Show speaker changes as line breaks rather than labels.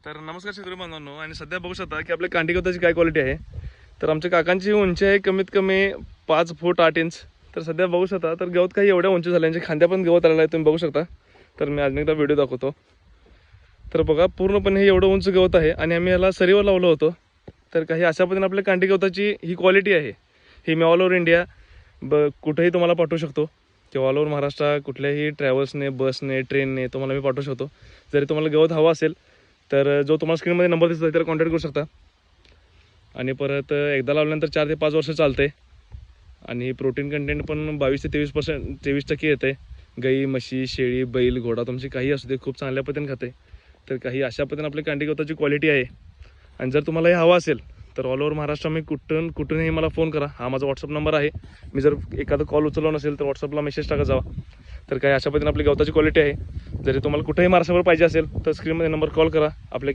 तर नमस्कार शेतकरी बांधवांनो, आणि सध्या बघू शकता की आपल्या कांडी गवताची काय क्वालिटी आहे. तर आमच्या काकांची उंची आहे कमीत कमी 5 फूट 8 इंच. तर सध्या बघू शकता तर गवत काही एवढ्या उंची झाल्या, यांच्या खांद्या पण गवत आलेला आहे, तुम्ही बघू शकता. तर मी अजून एकदा व्हिडिओ दाखवतो. तर बघा, पूर्णपणे हे एवढं उंच गवत आहे आणि आम्ही याला सरीवर लावलं होतं. तर काही अशा पद्धतीने आपल्या कांडी गवताची ही क्वालिटी आहे. ही मी ऑल ओव्हर इंडिया कुठेही तुम्हाला पाठवू शकतो, किंवा ऑल ओव्हर महाराष्ट्र कुठल्याही ट्रॅव्हल्सने, बसने, ट्रेनने तुम्हाला मी पाठवू शकतो. जरी तुम्हाला गवत हवं असेल तर जो तुम्हाला स्क्रीनमध्ये नंबर दिसतो त्याला कॉन्टॅक्ट करू शकता. आणि परत एकदा लावल्यानंतर 4 ते 5 वर्ष चालते. आणि प्रोटीन कंटेंट पण 22 ते 23% येते. गाई, म्हशी, शेळी, बैल, घोडा तुमची काही असू दे, खूप चांगल्या पद्धतीने खाते. तर काही अशा पद्धतीने आपली कांडी गवताची क्वालिटी आहे. आणि जर तुम्हाला हे हवं असेल तर ऑल ओव्हर महाराष्ट्र मी कुठूनही मला फोन करा. हा माझा व्हॉट्सअप नंबर आहे. मी जर एखादा कॉल उचलला नसेल तर व्हॉट्सअपला मेसेज टाका जावा. तर काही अशा पद्धतीने आपली गवताची क्वालिटी आहे. जरी तुम्हाला कुठेही महाराष्ट्रावर पाहिजे असेल तर स्क्रीनमध्ये नंबर कॉल करा. आपले